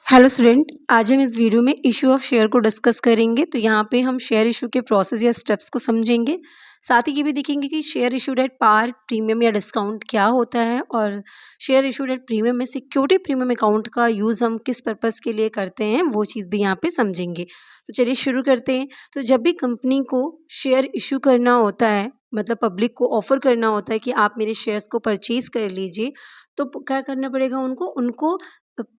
Hello student, आज हम इस वीडियो में इशू ऑफ शेयर को डिस्कस करेंगे। तो यहाँ पे हम शेयर इशू के प्रोसेस या स्टेप्स को समझेंगे। साथ ही ये भी देखेंगे कि share issued at par, premium या डिस्काउंट क्या होता है और शेयर इशूड एट प्रीमियम में सिक्योरिटी प्रीमियम अकाउंट का यूज़ हम किस पर्पज़ के लिए करते हैं, वो चीज़ भी यहाँ पे समझेंगे। तो चलिए शुरू करते हैं। तो जब भी कंपनी को शेयर इशू करना होता है, मतलब पब्लिक को ऑफर करना होता है कि आप मेरे शेयर्स को परचेज कर लीजिए, तो क्या करना पड़ेगा उनको उनको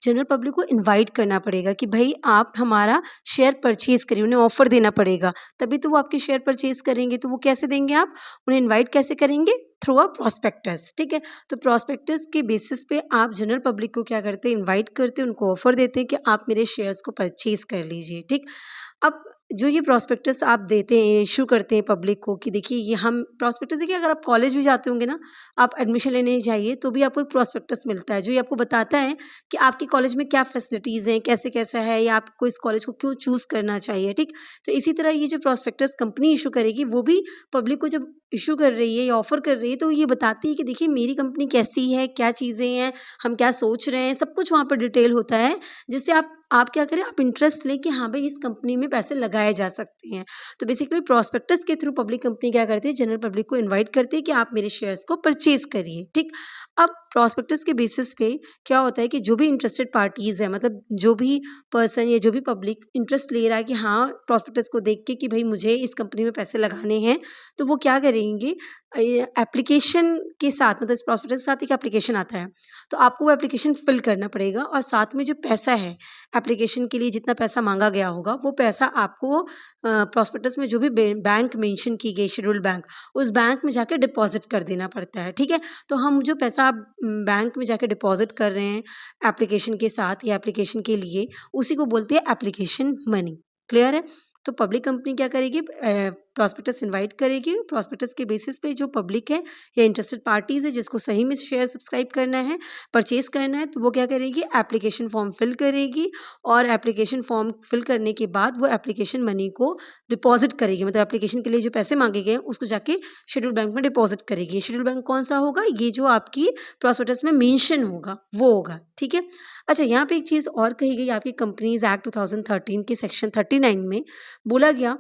जनरल पब्लिक को इनवाइट करना पड़ेगा कि भाई आप हमारा शेयर परचेज़ करिए, उन्हें ऑफ़र देना पड़ेगा, तभी तो वो आपके शेयर परचेज़ करेंगे। तो वो कैसे देंगे आप? उन्हें इनवाइट कैसे करेंगे? थ्रू अ प्रॉस्पेक्टस, ठीक है? तो प्रॉस्पेक्टस के बेसिस पे आप जनरल पब्लिक को क्या करते हैं? इनवाइट करते हैं, उनको ऑफ़र देते हैं कि आप मेरे शेयर्स को परचेज़ कर लीजिए, ठीक? अब जो ये प्रॉस्पेक्टस आप देते हैं, इश्यू करते हैं पब्लिक को कि देखिए ये हम प्रॉस्पेक्टस देखिए, अगर आप कॉलेज भी जाते होंगे ना, आप एडमिशन लेने जाइए तो भी आपको एक प्रॉस्पेक्टस मिलता है, जो ये आपको बताता है कि आपके कॉलेज में क्या फैसिलिटीज़ हैं, कैसे-कैसा है या आपको इस कॉलेज को क्यों चूज़ करना चाहिए, ठीक? तो इसी तरह ये जो प्रॉस्पेक्टस कंपनी इश्यू करेगी, वो भी पब्लिक को जब इश्यू कर रही है या ऑफ़र कर रही है, तो ये बताती है कि देखिए मेरी कंपनी कैसी है, क्या चीज़ें हैं, हम क्या सोच रहे हैं, सब कुछ वहाँ पर डिटेल होता है, जिससे आप क्या करें, आप इंटरेस्ट लें कि हाँ भाई इस कंपनी में पैसे लगाए जा सकते हैं। तो बेसिकली प्रॉस्पेक्टस के थ्रू पब्लिक कंपनी क्या करती है, जनरल पब्लिक को इनवाइट करती है कि आप मेरे शेयर्स को परचेज़ करिए, ठीक? अब प्रॉस्पेक्टस के बेसिस पे क्या होता है कि जो भी इंटरेस्टेड पार्टीज़ है, मतलब जो भी पर्सन या जो भी पब्लिक इंटरेस्ट ले रहा है कि हाँ, प्रॉस्पेक्टस को देख के कि भई मुझे इस कंपनी में पैसे लगाने हैं, तो वो क्या करेंगे, एप्लीकेशन के साथ, मतलब इस प्रॉस्पेक्टस के साथ एक एप्लीकेशन आता है, तो आपको वो एप्लीकेशन फिल करना पड़ेगा और साथ में जो पैसा है, एप्लीकेशन के लिए जितना पैसा माँगा गया होगा, वो पैसा आपको प्रॉस्पेक्टस में जो भी बैंक मेंशन की गई, शेड्यूल्ड बैंक, उस बैंक में जाके डिपॉज़िट कर देना पड़ता है, ठीक है? तो हम जो पैसा आप बैंक में जाके डिपॉज़िट कर रहे हैं एप्लीकेशन के साथ या एप्लीकेशन के लिए, उसी को बोलते हैं एप्लीकेशन मनी। क्लियर है? तो पब्लिक कंपनी क्या करेगी, प्रॉस्पेक्टस इनवाइट करेगी, प्रॉस्पेक्टस के बेसिस पे जो पब्लिक है या इंटरेस्टेड पार्टीज़ है जिसको सही में शेयर सब्सक्राइब करना है, परचेज़ करना है, तो वो क्या करेगी, एप्लीकेशन फॉर्म फिल करेगी और एप्लीकेशन फॉर्म फिल करने के बाद वो एप्लीकेशन मनी को डिपॉज़िट करेगी, मतलब एप्लीकेशन के लिए जो पैसे माँगे गए हैं उसको जाके शेड्यूल्ड बैंक में डिपॉज़िट करेगी। शेड्यूल्ड बैंक कौन-सा होगा? ये जो आपकी प्रॉस्पेक्टस में मेंशन होगा, वो होगा, ठीक है? अच्छा, यहाँ पे एक चीज़ और कही गई, आपकी कंपनीज़ एक्ट 2013 के सेक्शन 39 में बोला गया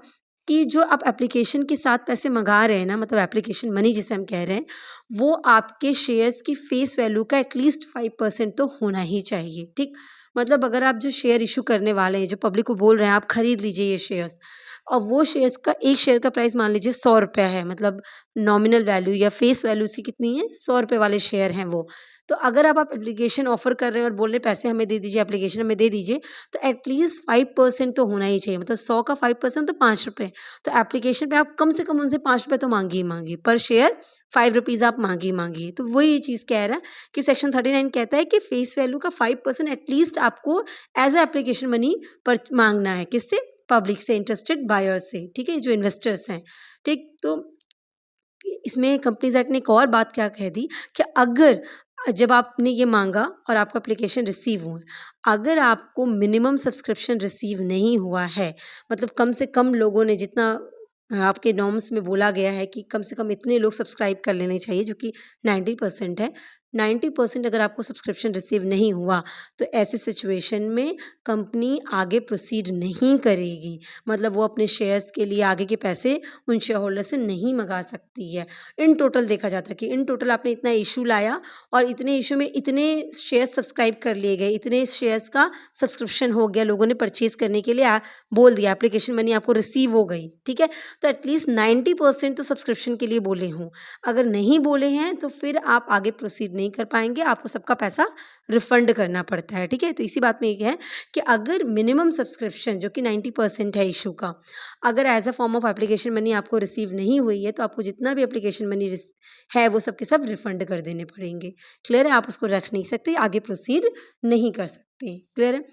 कि जो आप एप्लीकेशन के साथ पैसे मँगा रहे हैं ना, मतलब एप्लीकेशन मनी जिसे हम कह रहे हैं, वो आपके शेयर्स की फेस वैल्यू का एटलीस्ट 5% तो होना ही चाहिए, ठीक? मतलब अगर आप जो शेयर इश्यू करने वाले हैं, जो पब्लिक को बोल रहे हैं आप खरीद लीजिए ये शेयर्स, और वो शेयर्स का एक शेयर का प्राइस मान लीजिए ₹100 है, मतलब नॉमिनल वैल्यू या फेस वैल्यू उसकी कितनी है, ₹100 वाले शेयर हैं वो। तो अगर आप एप्लीकेशन ऑफ़र कर रहे हैं और बोल रहे हैं पैसे हमें दे दीजिए, एप्लीकेशन हमें दे दीजिए, तो एटलीस्ट 5% तो होना ही चाहिए, मतलब 100 का 5% तो ₹5। तो एप्लीकेशन पे आप कम से कम उनसे ₹5 तो माँगिए ही माँगिए, पर शेयर ₹5 आप माँगिए ही माँगिए। तो वही ये चीज़ कह रहा है कि सेक्शन 39 कहता है कि फेस वैल्यू का 5% एटलीस्ट आपको एज़ अ एप्लीकेशन मनी पर माँगना है, किससे? पब्लिक से, इंटरेस्टेड बायर से, ठीक है? जो इन्वेस्टर्स हैं, ठीक? तो इसमें कंपनीज़ एक्ट ने एक और बात क्या कह दी कि अगर जब आपने ये माँगा और आपका एप्लीकेशन रिसीव हुआ, अगर आपको मिनिमम सब्सक्रिप्शन रिसीव नहीं हुआ है, मतलब कम से कम लोगों ने जितना आपके नॉर्म्स में बोला गया है कि कम से कम इतने लोग सब्सक्राइब कर लेने चाहिए, जो कि 90% है। 90% अगर आपको सब्सक्रिप्शन रिसीव नहीं हुआ, तो ऐसे सिचुएशन में कंपनी आगे प्रोसीड नहीं करेगी। मतलब वो अपने शेयर्स के लिए आगे के पैसे उन शेयर होल्डर से नहीं मँगा सकती है। इन टोटल देखा जाता है कि इन टोटल आपने इतना इश्यू लाया और इतने इश्यू में इतने शेयर्स सब्सक्राइब कर लिए गए, इतने शेयर्स का सब्सक्रिप्शन हो गया, लोगों ने परचेज़ करने के लिए बोल दिया, एप्लीकेशन मनी आपको रिसीव हो गई, ठीक है? तो एटलीस्ट 90% तो सब्सक्रिप्शन के लिए बोले हों। अगर नहीं बोले हैं तो फिर आप आगे प्रोसीड नहीं कर पाएँगे, आपको सबका पैसा रिफंड करना पड़ता है, ठीक है? तो इसी बात में ये है कि अगर मिनिमम सब्सक्रिप्शन जो कि 90% है इश्यू का, अगर as a form of application money आपको रिसीव नहीं हुई है, तो आपको जितना भी एप्लीकेशन मनी है, वो सब के सब रिफंड कर देने पड़ेंगे। क्लियर है? आप उसको रख नहीं सकते, आगे प्रोसीड नहीं कर सकते। क्लियर है?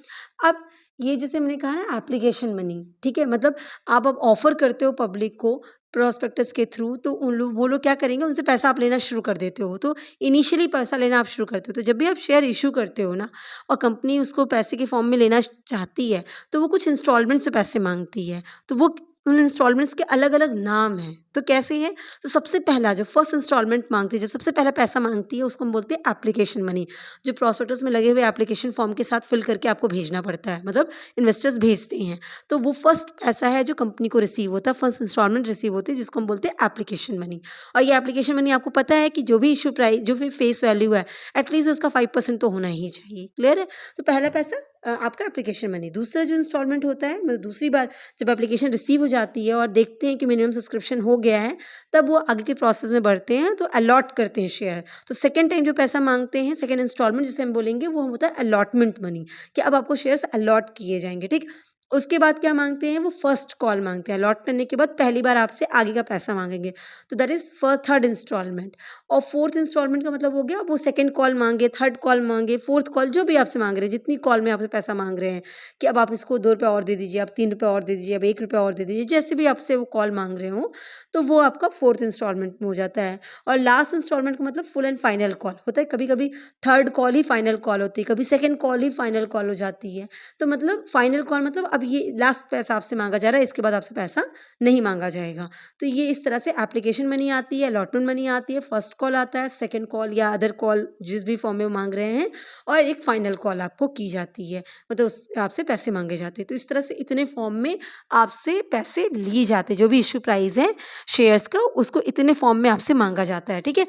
अब ये जैसे मैंने कहा ना एप्लीकेशन मनी, ठीक है? मतलब आप अब ऑफ़र करते हो पब्लिक को प्रॉस्पेक्टस के थ्रू, तो उन लोग वो लोग क्या करेंगे, उनसे पैसा आप लेना शुरू कर देते हो। तो इनिशियली पैसा लेना आप शुरू करते हो। तो जब भी आप शेयर इश्यू करते हो ना और कंपनी उसको पैसे के फॉर्म में लेना चाहती है, तो वो कुछ इंस्टॉलमेंट्स पे पैसे माँगती है। तो वो उन इंस्टॉलमेंट्स के अलग-अलग नाम हैं। तो कैसे है? तो सबसे पहला जो फर्स्ट इंस्टॉलमेंट माँगती है, जब सबसे पहला पैसा माँगती है उसको हम बोलते हैं एप्लीकेशन मनी, जो प्रॉस्पेक्टस में लगे हुए एप्लीकेशन फॉर्म के साथ फिल करके आपको भेजना पड़ता है, मतलब इन्वेस्टर्स भेजते हैं। तो वो फर्स्ट पैसा है जो कंपनी को रिसीव होता है, फर्स्ट इंस्टॉलमेंट रिसीव होती है, जिसको हम बोलते हैं एप्लीकेशन मनी। और ये एप्लीकेशन मनी आपको पता है कि जो भी इश्यू प्राइस, जो भी फेस वैल्यू है, एटलीस्ट उसका 5% तो होना ही चाहिए। क्लियर है? तो पहला पैसा आपका एप्लीकेशन मनी। दूसरा जो इंस्टॉलमेंट होता है, मतलब दूसरी बार जब एप्लीकेशन रिसीव हो जाती है और देखते हैं कि मिनिमम सब्सक्रिप्शन हो गया है, तब वो आगे के प्रोसेस में बढ़ते हैं, तो अलॉट करते हैं शेयर। तो सेकंड टाइम जो पैसा माँगते हैं, सेकंड इंस्टॉलमेंट जिसे हम बोलेंगे, वो होता है अलॉटमेंट मनी, कि अब आपको शेयर्स अलॉट किए जाएँगे, ठीक? उसके बाद क्या माँगते हैं, वो फर्स्ट कॉल माँगते हैं। अलॉट करने के बाद पहली बार आपसे आगे का पैसा माँगेंगे, तो दैट इज़ थर्ड इंस्टॉलमेंट। और फोर्थ इंस्टॉलमेंट का मतलब हो गया, वो सेकंड कॉल माँगे, थर्ड कॉल माँगे, फोर्थ कॉल, जो भी आपसे माँग रहे हैं, जितनी कॉल में आपसे पैसा माँग रहे हैं, कि अब आप इसको ₹2 और दे दीजिए, अब ₹3 और दे दीजिए, अब ₹1 और दे दीजिए, जैसे भी आपसे वो कॉल माँग रहे हों, तो वो आपका फोर्थ इंस्टॉलमेंट में हो जाता है। और लास्ट इंस्टॉलमेंट का मतलब फुल एंड फाइनल कॉल होता है। कभी-कभी थर्ड कॉल ही फाइनल कॉल होती है, कभी सेकंड कॉल ही फाइनल कॉल हो जाती है। तो मतलब फाइनल कॉल मतलब अब ये लास्ट पैसा आपसे माँगा जा रहा है, इसके बाद आपसे पैसा नहीं माँगा जाएगा। तो ये इस तरह से एप्लीकेशन मनी आती है, अलॉटमेंट मनी आती है, फर्स्ट कॉल आता है, सेकंड कॉल या अदर कॉल जिस भी फॉर्म में वो माँग रहे हैं, और एक फाइनल कॉल आपको की जाती है, मतलब उस आपसे पैसे माँगे जाते हैं। तो इस तरह से इतने फॉर्म में आपसे पैसे लिए जाते हैं, जो भी इश्यू प्राइस है शेयर्स का, उसको इतने फॉर्म में आपसे माँगा जाता है, ठीक है?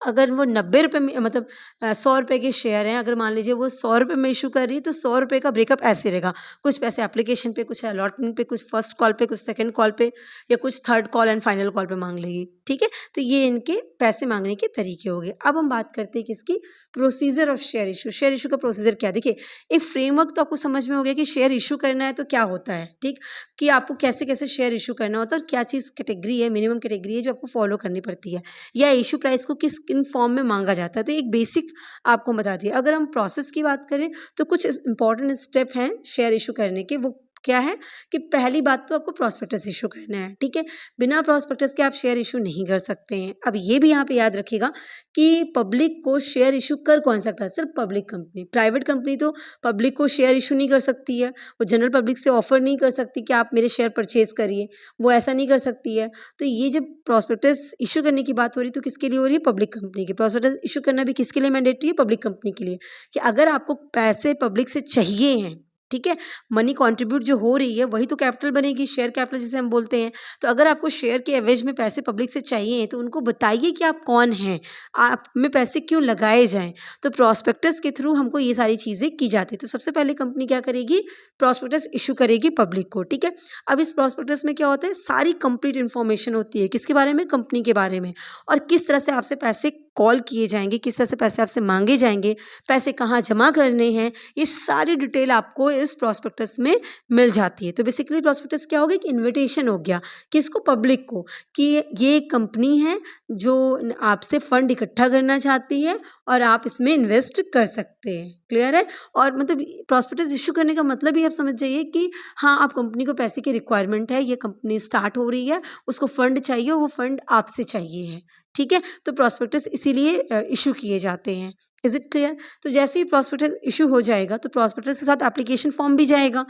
अगर वो ₹90 में, मतलब ₹100 के शेयर हैं, अगर मान लीजिए वो ₹100 में इश्यू कर रही है, तो ₹100 का ब्रेकअप ऐसे रहेगा। कुछ पैसे एप्लीकेशन पे, कुछ अलॉटमेंट पे, कुछ फर्स्ट कॉल पे, कुछ सेकंड कॉल पे, या कुछ third call and final call पे माँग लेगी, ठीक है? तो ये इनके पैसे माँगने के तरीके हो गए। अब हम बात करते हैं किसकी? Procedure of share issue. Share issue का प्रोसीजर क्या है? देखिए, एक फ्रेमवर्क तो आपको समझ में हो गया कि शेयर इश्यू करना है तो क्या होता है, ठीक? कि आपको कैसे-कैसे शेयर इश्यू करना होता है, और क्या चीज़ कैटेगरी है, मिनिमम कैटेगरी है जो आपको फॉलो करनी पड़ती है, या इश्यू प्राइस को किन फॉर्म में माँगा जाता है। तो एक बेसिक आपको बता दिया। अगर हम प्रोसेस की बात करें, तो कुछ इम्पोर्टेंट स्टेप हैं शेयर इश्यू करने के, वो क्या है? कि पहली बात तो आपको प्रॉस्पेक्टस इश्यू करना है, ठीक है? बिना प्रॉस्पेक्टस के आप शेयर इश्यू नहीं कर सकते हैं। अब ये भी यहाँ पे याद रखिएगा कि पब्लिक को शेयर इश्यू कर कौन सकता है? सिर्फ पब्लिक कंपनी। प्राइवेट कंपनी तो पब्लिक को शेयर इश्यू नहीं कर सकती है, वो जनरल पब्लिक से ऑफर नहीं कर सकती कि आप मेरे शेयर परचेज़ करिए, वो ऐसा नहीं कर सकती है। तो ये जब प्रॉस्पेक्टस इश्यू करने की बात हो रही है, तो किसके लिए हो रही है? पब्लिक कंपनी की। प्रॉस्पेक्टस इश्यू करना भी किसके लिए मैंडेटरी है? पब्लिक कंपनी के लिए, कि अगर आपको पैसे पब्लिक से चाहिए हैं, ठीक है? मनी कंट्रीब्यूट जो हो रही है, वही तो कैपिटल बनेगी, शेयर कैपिटल जिसे हम बोलते हैं। तो अगर आपको शेयर के एवज में पैसे पब्लिक से चाहिए, तो उनको बताइए कि आप कौन हैं? आप में पैसे क्यों लगाए जाएँ? तो प्रॉस्पेक्टस के थ्रू हमको ये सारी चीज़ें की जाती हैं। तो सबसे पहले कंपनी क्या करेगी? प्रॉस्पेक्टस इश्यू करेगी पब्लिक को, ठीक है? अब इस प्रॉस्पेक्टस में क्या होता है? सारी कंप्लीट इन्फॉर्मेशन होती है, किसके बारे में? कंपनी के बारे में, और किस तरह से आपसे पैसे कॉल किए जाएँगे, किस तरह से पैसे आपसे माँगे जाएँगे, पैसे कहाँ जमा करने हैं, ये सारी डिटेल आपको इस प्रॉस्पेक्टस में मिल जाती है। तो बेसिकली प्रॉस्पेक्टस क्या हो गया? कि इन्विटेशन हो गया, किसको? पब्लिक को, कि ये एक कंपनी है जो आपसे फंड इकट्ठा करना चाहती है, और आप इसमें इन्वेस्ट कर सकते हैं। क्लियर है? और मतलब प्रॉस्पेक्टस इश्यू करने का मतलब ही आप समझ जाइए कि हाँ, आप कंपनी को पैसे की रिक्वायरमेंट है, ये कंपनी स्टार्ट हो रही है, उसको फंड चाहिए, और वो फंड आपसे चाहिए है, ठीक है? तो प्रॉस्पेक्टस इसीलिए इश्यू किए जाते हैं। Is it clear? तो जैसे ही प्रॉस्पेक्टस इश्यू हो जाएगा, तो प्रॉस्पेक्टस के साथ एप्लीकेशन फॉर्म भी जाएगा।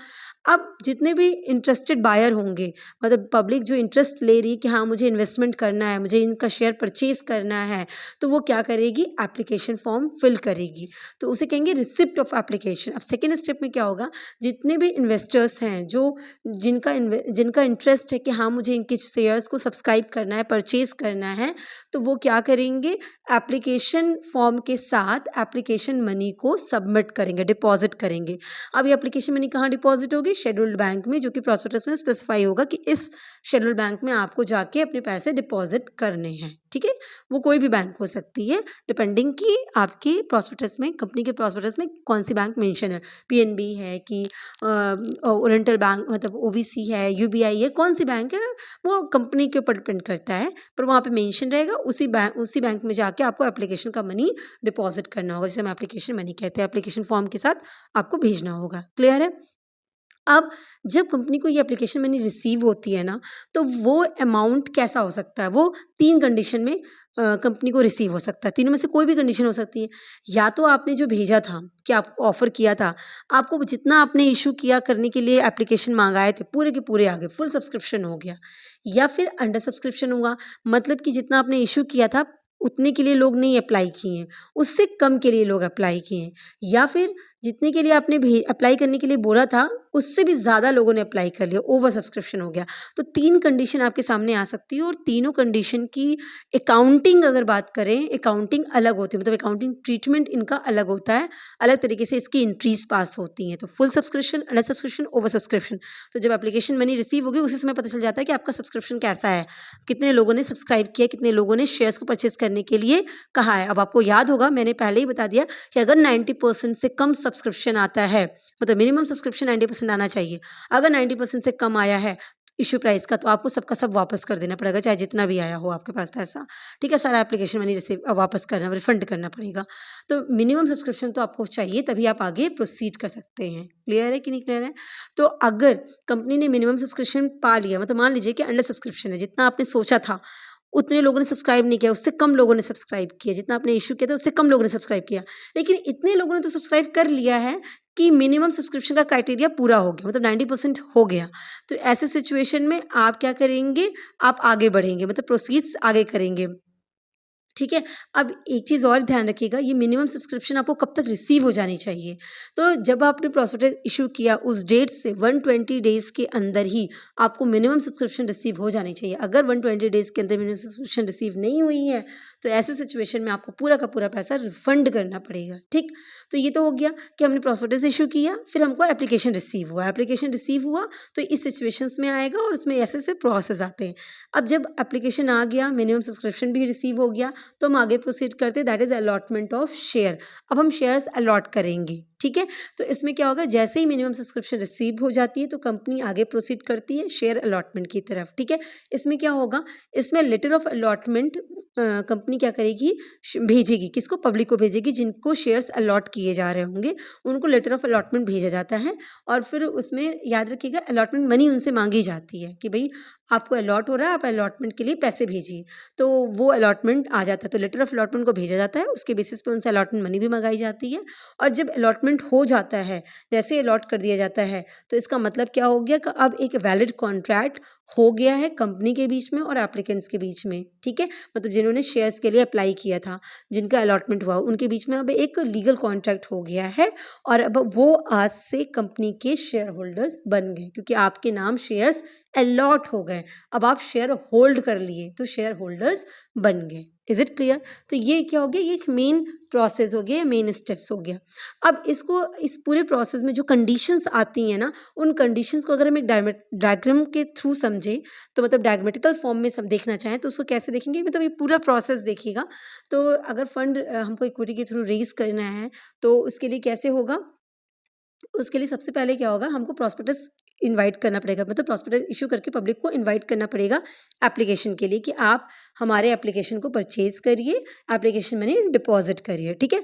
अब जितने भी इंटरेस्टेड बायर होंगे, मतलब पब्लिक जो इंटरेस्ट ले रही है कि हाँ, मुझे इन्वेस्टमेंट करना है, मुझे इनका शेयर परचेज़ करना है, तो वो क्या करेगी? एप्लीकेशन फॉर्म फिल करेगी। तो उसे कहेंगे रिसिप्ट ऑफ एप्लीकेशन। अब सेकंड स्टेप में क्या होगा? जितने भी इन्वेस्टर्स हैं, जो जिनका इंटरेस्ट है कि हाँ, मुझे इनके शेयर्स को सब्सक्राइब करना है, परचेज़ करना है, तो वो क्या करेंगे? एप्लीकेशन फॉर्म के साथ एप्लीकेशन मनी को सबमिट करेंगे, डिपॉज़िट करेंगे। अब ये एप्लीकेशन मनी कहाँ डिपॉज़िट होगी? शेड्यूल्ड बैंक में, जो कि प्रॉस्पेक्टस में स्पेसिफाई होगा कि इस शेड्यूल्ड बैंक में आपको जाके अपने पैसे डिपॉज़िट करने हैं, ठीक है? वो कोई भी बैंक हो सकती है, डिपेंडिंग कि आपकी प्रॉस्पेक्टस में, कंपनी के प्रॉस्पेक्टस में कौन-सी बैंक मेंशन है। पीएनबी है कि ओरिएंटल बैंक, मतलब ओबीसी है, यूबीआई है, कौन-सी बैंक है, वो कंपनी के ऊपर डिपेंड करता है, पर वहाँ पे मेंशन रहेगा, उसी बैंक में जाके आपको एप्लीकेशन का मनी डिपॉज़िट करना होगा, जिसे हम एप्लीकेशन मनी कहते हैं। एप्लीकेशन फॉर्म के साथ आपको भेजना होगा। क्लियर है? अब जब कंपनी को ये एप्लीकेशन मनी रिसीव होती है ना, तो वो अमाउंट कैसा हो सकता है? वो 3 कंडीशन में कंपनी को रिसीव हो सकता है। तीनों में से कोई भी कंडीशन हो सकती है। या तो आपने जो भेजा था, कि आपको ऑफ़र किया था, आपको जितना आपने इश्यू किया करने के लिए एप्लीकेशन मँगाए थे, पूरे के पूरे आ गए, फुल सब्सक्रिप्शन हो गया। या फिर अंडर सब्सक्रिप्शन हुआ, मतलब कि जितना आपने इश्यू किया था, उतने के लिए लोग नहीं अप्लाई किए हैं, उससे कम के लिए लोग अप्लाई किए हैं। या फिर जितने के लिए आपने अप्लाई करने के लिए बोला था, उससे भी ज़्यादा लोगों ने अप्लाई कर लिया, ओवर सब्सक्रिप्शन हो गया। तो 3 कंडीशन आपके सामने आ सकती है और तीनों कंडीशन की अकाउंटिंग अगर बात करें, अकाउंटिंग अलग होती है, मतलब अकाउंटिंग ट्रीटमेंट इनका अलग होता है, अलग तरीके से इसकी एंट्रीज़ पास होती हैं। तो full subscription, under subscription, over subscription. तो जब एप्लीकेशन मनी रिसीव होगी, उसी समय पता चल जाता है कि आपका सब्सक्रिप्शन कैसा है, कितने लोगों ने सब्सक्राइब किया, कितने लोगों ने शेयर्स को परचेज़ करने के लिए कहा है। अब आपको याद होगा, मैंने पहले ही बता दिया कि अगर 90% से कम सब्सक्रिप्शन आता है, मतलब मिनिमम सब्सक्रिप्शन 90% आना चाहिए। अगर 90% से कम आया है इश्यू प्राइस का, तो आपको सबका सब वापस कर देना पड़ेगा, चाहे जितना भी आया हो आपके पास पैसा। ठीक है? सारा एप्लीकेशन मनी रिसीव वापस करना, रिफंड करना पड़ेगा। तो मिनिमम सब्सक्रिप्शन तो आपको चाहिए, तभी आप आगे प्रोसीड कर सकते हैं। क्लियर है कि नहीं क्लियर है? तो अगर कंपनी ने मिनिमम सब्सक्रिप्शन पा लिया, मतलब मान लीजिए कि अंडर सब्सक्रिप्शन है, जितना आपने सोचा था उतने लोगों ने सब्सक्राइब नहीं किया, उससे कम लोगों ने सब्सक्राइब किया, जितना आपने इश्यू किया था उससे कम लोगों ने सब्सक्राइब किया। लेकिन इतने लोगों ने तो सब्सक्राइब कर लिया है कि मिनिमम सब्सक्रिप्शन का क्राइटेरिया पूरा हो गया, मतलब 90% हो गया। तो ऐसे सिचुएशन में आप क्या करेंगे, आप आगे बढ़ेंगे, मतलब प्रोसीड्स आगे करेंगे। ठीक है? अब एक चीज़ और ध्यान रखिएगा, ये मिनिमम सब्सक्रिप्शन आपको कब तक रिसीव हो जानी चाहिए। तो जब आपने प्रॉस्पेक्टस इश्यू किया, उस डेट से 120 डेज़ के अंदर ही आपको मिनिमम सब्सक्रिप्शन रिसीव हो जानी चाहिए। अगर 120 डेज़ के अंदर मिनिमम सब्सक्रिप्शन रिसीव नहीं हुई है, तो ऐसे सिचुएशन में आपको पूरा का पूरा पैसा रिफंड करना पड़ेगा। ठीक? तो ये तो हो गया कि हमने प्रॉस्पेक्टस इश्यू किया, फिर हमको एप्लीकेशन रिसीव हुआ। एप्लीकेशन रिसीव हुआ, तो इस सिचुएशंस में आएगा और उसमें ऐसे-ऐसे प्रोसेस आते हैं। अब जब एप्लीकेशन आ गया, मिनिमम सब्सक्रिप्शन भी रिसीव हो गया, तो हम आगे प्रोसीड करते हैं, that is allotment of share. अब हम शेयर्स अलॉट करेंगे, ठीक है? तो इसमें क्या होगा, जैसे ही मिनिमम सब्सक्रिप्शन रिसीव हो जाती है, तो कंपनी आगे प्रोसीड करती है शेयर अलॉटमेंट की तरफ, ठीक है? इसमें क्या होगा, इसमें लेटर ऑफ अलॉटमेंट कंपनी क्या करेगी, भेजेगी किसको, पब्लिक को भेजेगी, जिनको शेयर्स अलॉट किए जा रहे होंगे उनको लेटर ऑफ अलॉटमेंट भेजा जाता है। और फिर उसमें याद रखिएगा, अलॉटमेंट मनी उनसे मांगी जाती है कि भाई आपको अलॉट हो रहा है, आप अलॉटमेंट के लिए पैसे भेजिए। तो वो अलॉटमेंट आ जाता है, तो लेटर ऑफ अलॉटमेंट को भेजा जाता है, उसके बेसिस पे उनसे अलॉटमेंट मनी भी मंगाई जाती है। और जब अलॉटमेंट हो जाता है, जैसे ही अलॉट कर दिया जाता है, तो इसका मतलब क्या हो गया कि अब एक वैलिड कॉन्ट्रैक्ट हो गया है कंपनी के बीच में और एप्लीकेंट्स के बीच में, ठीक है? मतलब जिन्होंने शेयर्स के लिए अप्लाई किया था, जिनका अलॉटमेंट हुआ, उनके बीच में अब एक लीगल कॉन्ट्रैक्ट हो गया है और अब वो आज से कंपनी के शेयर होल्डर्स बन गए, क्योंकि आपके नाम शेयर्स अलॉट हो गए। अब आप शेयर होल्ड कर लिए, तो शेयर होल्डर्स बन गए। Is it clear? तो ये क्या हो गया, ये एक मेन प्रोसेस हो गया, मेन स्टेप्स हो गया। अब इसको, इस पूरे प्रोसेस में जो कंडीशंस आती हैं ना, उन कंडीशंस को अगर हम एक डायग्राम के थ्रू समझें, तो मतलब डायग्रामेटिकल फॉर्म में सब देखना चाहें, तो उसको कैसे देखेंगे, मतलब ये पूरा प्रोसेस देखिएगा। तो अगर फंड हमको इक्विटी के थ्रू रेज़ करना है, तो उसके लिए कैसे होगा? उसके लिए सबसे पहले क्या होगा, हमको प्रॉस्पेक्टस इनवाइट करना पड़ेगा, मतलब प्रॉस्पेक्टस इश्यू करके पब्लिक को इनवाइट करना पड़ेगा एप्लीकेशन के लिए कि आप हमारे एप्लीकेशन को परचेज़ करिए, एप्लीकेशन मनी डिपॉज़िट करिए, ठीक है?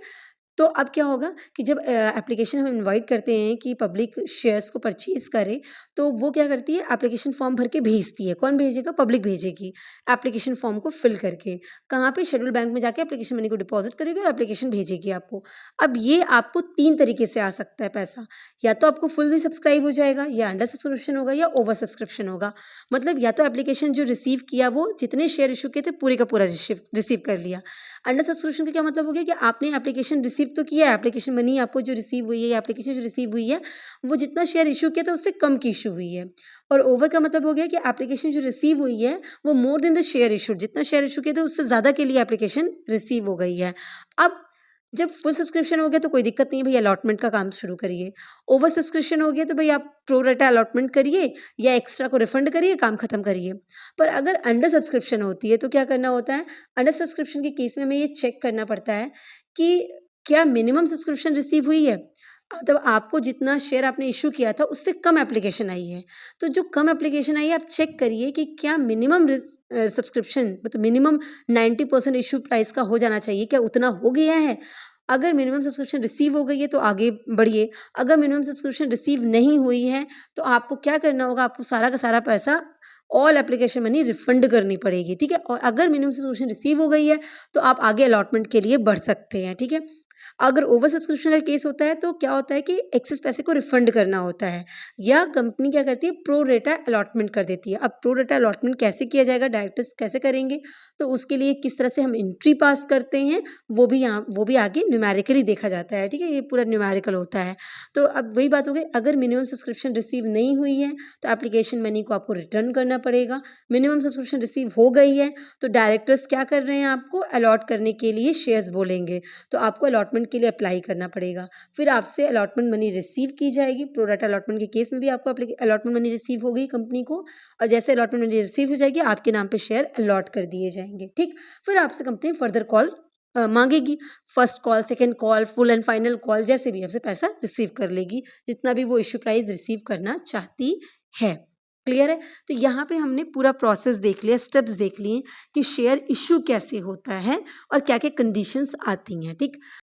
तो अब क्या होगा कि जब एप्लीकेशन हम इनवाइट करते हैं कि पब्लिक शेयर्स को परचेज़ करे, तो वो क्या करती है, एप्लीकेशन फॉर्म भर के भेजती है। कौन भेजेगा? पब्लिक भेजेगी, एप्लीकेशन फॉर्म को फिल करके। कहाँ पे? शेड्यूल बैंक में जाके एप्लीकेशन मनी को डिपॉज़िट करेगी और एप्लीकेशन भेजेगी आपको। अब ये आपको 3 तरीके से आ सकता है पैसा, या तो आपको फुल्ली सब्सक्राइब हो जाएगा, या अंडर सब्सक्रिप्शन होगा, या ओवर सब्सक्रिप्शन होगा। मतलब या तो एप्लीकेशन जो रिसीव किया, वो जितने शेयर इश्यू किए थे पूरे का पूरा रिसीव कर लिया। अंडर सब्सक्रिप्शन का क्या मतलब हो गया कि आपने एप्लीकेशन रिसीव तो किया है, एप्लीकेशन मनी आपको जो रिसीव हुई है, या एप्लीकेशन जो रिसीव हुई है, वो जितना शेयर इश्यू किया था उससे कम की इश्यू हुई है। और ओवर का मतलब हो गया कि एप्लीकेशन जो रिसीव हुई है, वो more than the share issued, जितना शेयर इश्यू किया था उससे ज़्यादा के लिए एप्लीकेशन रिसीव हो गई है। अब जब फुल सब्सक्रिप्शन हो गया तो कोई दिक्कत नहीं है, भई अलॉटमेंट का काम शुरू करिए। ओवर सब्सक्रिप्शन हो गया तो भई आप प्रो राटा अलॉटमेंट करिए, या एक्स्ट्रा को रिफंड करिए, काम खत्म करिए। पर अगर अंडर सब्सक्रिप्शन होती है, तो क्या करना होता है? अंडर सब्सक्रिप्शन के केस में हमें ये चेक करना पड़ता है कि क्या मिनिमम सब्सक्रिप्शन रिसीव हुई है? मतलब आपको जितना शेयर आपने इश्यू किया था, उससे कम एप्लीकेशन आई है। तो जो कम एप्लीकेशन आई है, आप चेक करिए कि क्या मिनिमम सब्सक्रिप्शन, मतलब मिनिमम 90% इश्यू प्राइस का हो जाना चाहिए, क्या उतना हो गया है? अगर मिनिमम सब्सक्रिप्शन रिसीव हो गई है तो आगे बढ़िए, अगर मिनिमम सब्सक्रिप्शन रिसीव नहीं हुई है तो आपको क्या करना होगा, आपको सारा का सारा पैसा ऑल एप्लीकेशन मनी रिफंड करनी पड़ेगी, ठीक है? और अगर मिनिमम सब्सक्रिप्शन रिसीव हो गई है तो आप आगे अलॉटमेंट के लिए बढ़ सकते हैं, ठीक है? अगर ओवर सब्सक्रिप्शन का केस होता है तो क्या होता है कि एक्सेस पैसे को रिफंड करना होता है, या कंपनी क्या करती है, प्रो रेटा अलॉटमेंट कर देती है। अब प्रो रेटा अलॉटमेंट कैसे किया जाएगा, डायरेक्टर्स कैसे करेंगे, तो उसके लिए किस तरह से हम एंट्री पास करते हैं वो भी आगे न्यूमेरिकली देखा जाता है, ठीक है? ये पूरा न्यूमेरिकल होता है। तो अब वही बात हो गई, अगर मिनिमम सब्सक्रिप्शन रिसीव नहीं हुई है तो एप्लीकेशन मनी को आपको रिटर्न करना पड़ेगा। मिनिमम सब्सक्रिप्शन रिसीव हो गई है तो डायरेक्टर्स क्या कर रहे हैं, आपको अलॉट करने के लिए शेयर्स बोलेंगे, तो आपको अलॉटमेंट के लिए अप्लाई करना पड़ेगा। फिर आपसे अलॉटमेंट मनी रिसीव की जाएगी। प्रो राटा अलॉटमेंट के केस में भी आपको अलॉटमेंट मनी रिसीव हो गई कंपनी को, और जैसे अलॉटमेंट मनी रिसीव हो जाएगी आपके नाम पे शेयर अलॉट कर दिए जाएंगे, ठीक। फिर आपसे कंपनी फर्दर कॉल मांगेगी, first call, second call, full and final call, जैसे भी आपसे पैसा रिसीव कर लेगी, जितना भी वो इश्यू प्राइस रिसीव करना चाहती है। क्लियर है? तो यहाँ पे हमने पूरा प्रोसेस देख लिया, स्टेप्स देख लिए कि शेयर इश्यू कैसे होता है और क्या-क्या कंडीशंस आती हैं, ठीक?